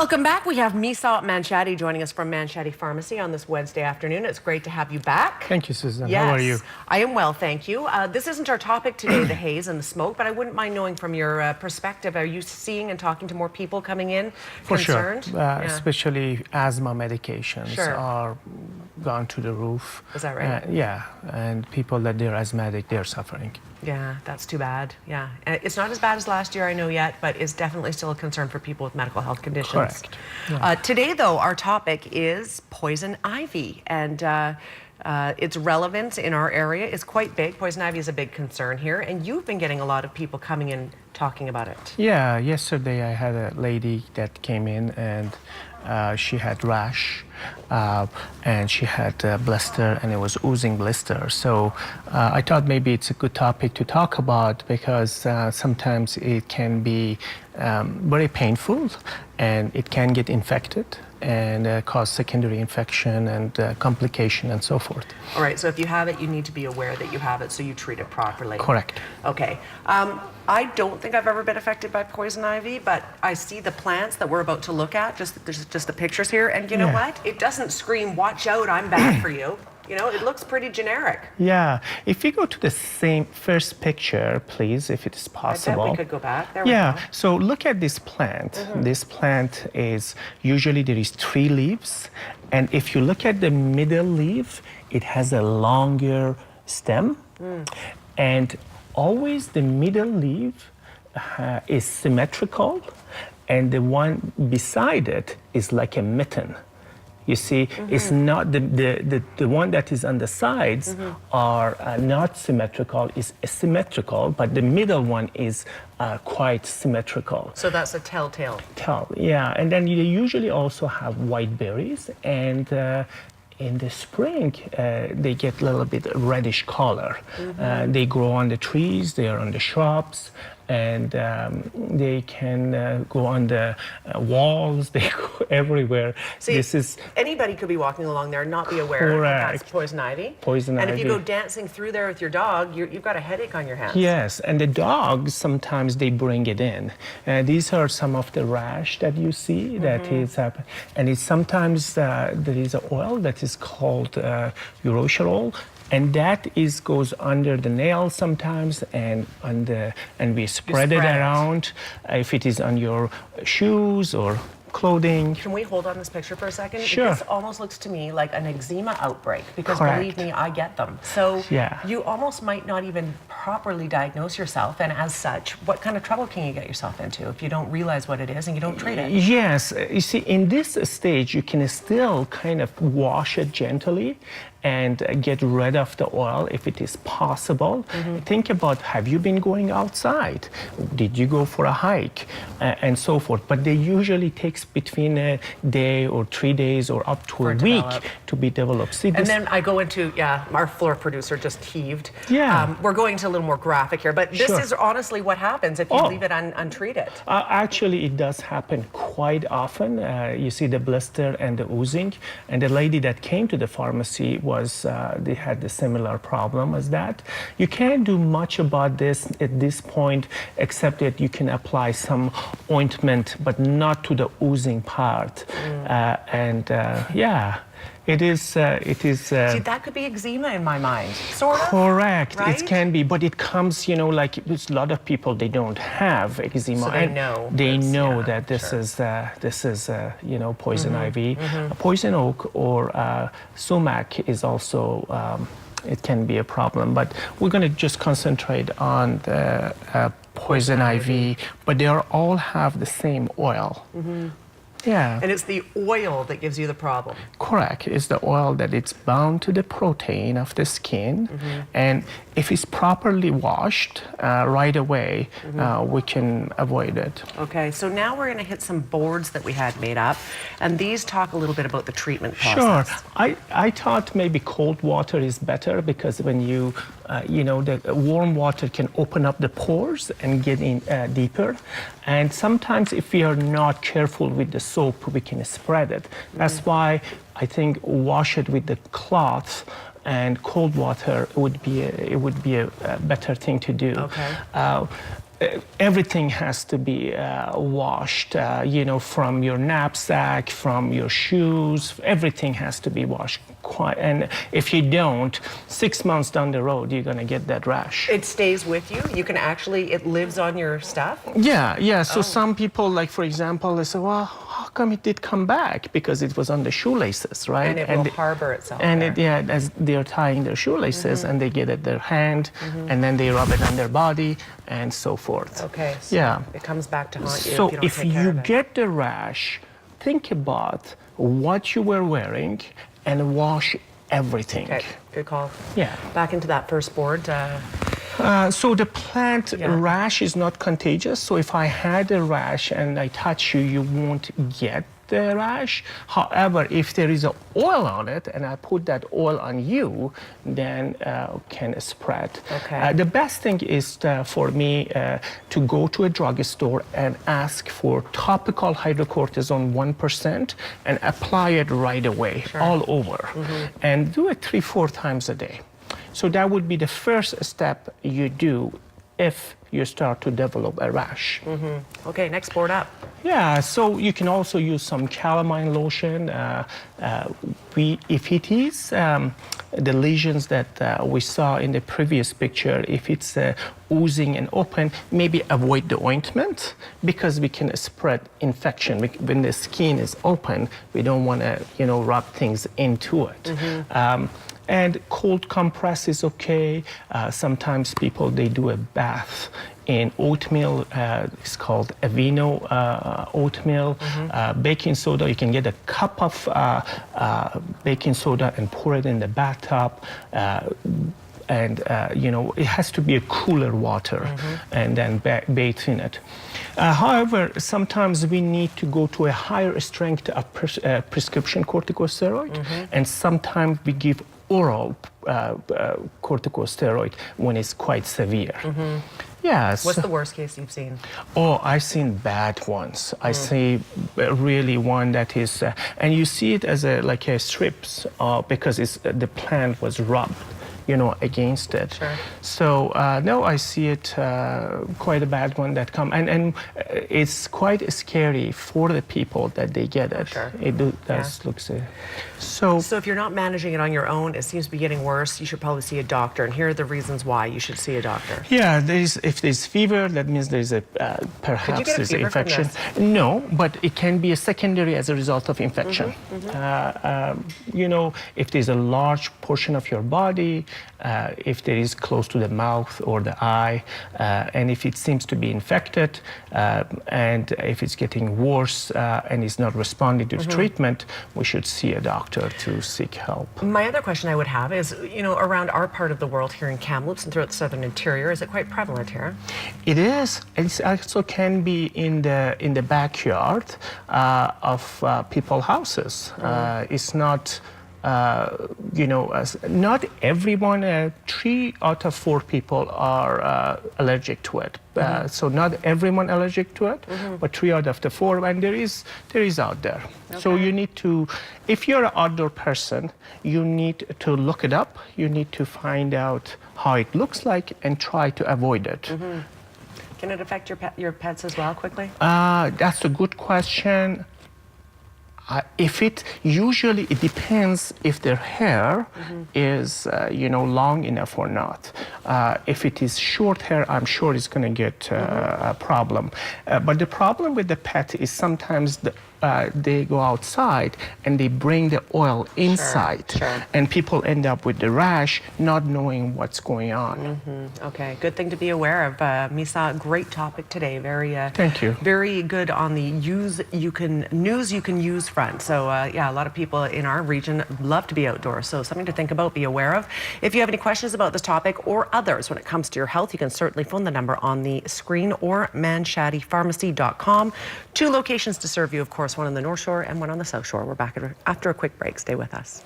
Welcome back. We have Misa Manshadi joining us from Manshadi Pharmacy on this Wednesday afternoon. It's great to have you back. Thank you, Susan. Yes, how are you? I am well, thank you. This isn't our topic today, the haze and the smoke, but I wouldn't mind knowing from your perspective, are you seeing and talking to more people coming in For concerned? sure, especially asthma medications are gone to the roof. Is that right? Yeah, and people that they're asthmatic, they're suffering. Yeah, that's too bad. Yeah, it's not as bad as last year, I know yet, but it's definitely still a concern for people with medical health conditions. Correct. Yeah. Today, though, our topic is poison ivy, and its relevance in our area is quite big. Poison ivy is a big concern here, and you've been getting a lot of people coming in talking about it. Yeah, yesterday I had a lady that came in and she had rash and she had a blister and it was oozing blister. So I thought maybe it's a good topic to talk about because sometimes it can be very painful and it can get infected and cause secondary infection and complication and so forth. All right, so if you have it, you need to be aware that you have it so you treat it properly. Correct. Okay. I don't think I've ever been affected by poison ivy, but I see the plants that we're about to look at, just the pictures here, and you know what? It doesn't scream, watch out, I'm bad for you. You know, it looks pretty generic. Yeah. If you go to the same first picture, please, if it is possible. I bet we could go back. There we go. So look at this plant. This plant is, usually there is 3 leaves. And if you look at the middle leaf, it has a longer stem. And always the middle leaf is symmetrical. And the one beside it is like a mitten. You see, it's not the one that is on the sides are not symmetrical, it's asymmetrical, but the middle one is quite symmetrical. So that's a telltale. Yeah, and then you usually also have white berries, and in the spring, they get a little bit reddish color. They grow on the trees, they are on the shrubs, and they can go on the walls, they go everywhere. See, anybody could be walking along there and not be aware that that's poison ivy. And if you go dancing through there with your dog, you've got a headache on your hands. Yes, and the dogs, sometimes they bring it in. These are some of the rash that you see that is happening. And it's sometimes there is an oil that is called uroshiol. And that goes under the nails sometimes, and we spread it around. If it is on your shoes or clothing. Can we hold on this picture for a second? Sure. This almost looks to me like an eczema outbreak, because believe me, I get them. So you almost might not even properly diagnose yourself, and as such, what kind of trouble can you get yourself into if you don't realize what it is and you don't treat it? Yes, you see, in this stage, you can still kind of wash it gently and get rid of the oil if it is possible. Think about, have you been going outside? Did you go for a hike? And so forth. But they usually takes between a day or 3 days or up to a week to be developed. See, and then I go into, our floor producer just heaved. We're going to a little more graphic here, but this is honestly what happens if you leave it untreated. Actually, it does happen quite often. You see the blister and the oozing. And the lady that came to the pharmacy they had a similar problem as that. You can't do much about this at this point, except that you can apply some ointment, but not to the oozing part. It is. See, that could be eczema in my mind, sort of. Correct. Right? It can be, but it comes, you know, like a lot of people, they don't have eczema. So they know. They know that this is, you know, poison ivy. Poison oak or sumac is also, it can be a problem. But we're going to just concentrate on the poison ivy, but they all have the same oil. Yeah. And it's the oil that gives you the problem. Correct. It's the oil that it's bound to the protein of the skin. And if it's properly washed right away, we can avoid it. Okay, so now we're going to hit some boards that we had made up. And these talk a little bit about the treatment process. Sure. I thought maybe cold water is better because when you, you know, the warm water can open up the pores and get in deeper. And sometimes if we are not careful with the soap, we can spread it. That's why I think wash it with the cloth, and cold water would be a better thing to do. Okay. everything has to be washed, from your knapsack, from your shoes, everything has to be washed. And if you don't, 6 months down the road, you're going to get that rash. It stays with you? You can actually, it lives on your stuff? Yeah. So some people, like, for example, they say, well, how come it did come back? Because it was on the shoelaces, right? And it will harbor itself And there. as they're tying their shoelaces, and they get it their hand, and then they rub it on their body, and so forth. Okay, so it comes back to haunt you So if you don't if take care you of it. get the rash, think about what you were wearing and wash everything. Okay, good call. Yeah. Back into that first board. So the plant rash is not contagious. So if I had a rash and I touch you, you won't get the rash. However, if there is an oil on it and I put that oil on you, then can spread. Okay. The best thing is for me to go to a drugstore and ask for topical hydrocortisone 1% and apply it right away, all over, and do it 3-4 times a day. So that would be the first step you do if you start to develop a rash. Okay, next board up. Yeah, so you can also use some calamine lotion. If it is the lesions that we saw in the previous picture, if it's oozing and open, maybe avoid the ointment because we can spread infection. When the skin is open, we don't want to, rub things into it. And cold compress is okay. Sometimes people, they do a bath in oatmeal. It's called Aveeno oatmeal. Baking soda, you can get a cup of baking soda and pour it in the bathtub. And it has to be a cooler water, and then bathe in it. However, sometimes we need to go to a higher strength of prescription corticosteroid, and sometimes we give oral corticosteroid when it's quite severe. Yes. What's the worst case you've seen? Oh, I've seen bad ones. I see really one that is, and you see it as like a strips because the plant was rubbed, against it. Sure. So no, I see it quite a bad one that come, and it's quite scary for the people that they get it. Sure. It does look so. So if you're not managing it on your own, it seems to be getting worse. You should probably see a doctor, and here are the reasons why you should see a doctor. Yeah, if there's fever, that means there's a perhaps there's an infection. No, but it can be a secondary as a result of infection. If there's a large portion of your body, if there is close to the mouth or the eye, and if it seems to be infected, and if it's getting worse and is not responding to the treatment, we should see a doctor to seek help. My other question I would have is, around our part of the world here in Kamloops and throughout the southern interior, is it quite prevalent here? It is. It also can be in the backyard of people's houses. It's not. Not everyone, 3 out of 4 people are allergic to it. So not everyone allergic to it, but 3 out of the 4, and there is out there. Okay. So you need to, if you're an outdoor person, you need to look it up. You need to find out how it looks like and try to avoid it. Can it affect your pets as well, quickly? That's a good question. Usually it depends if their hair is, long enough or not. If it is short hair, I'm sure it's going to get a problem. But the problem with the pet is sometimes they go outside and they bring the oil inside. Sure. And people end up with the rash, not knowing what's going on. Okay, good thing to be aware of. Misa, great topic today. Very Thank you. Very good on the news you can use front. So a lot of people in our region love to be outdoors. So something to think about, be aware of. If you have any questions about this topic or others when it comes to your health, you can certainly phone the number on the screen or manshadipharmacy.com. 2 locations to serve you, of course, one on the North Shore and one on the South Shore. We're back after a quick break. Stay with us.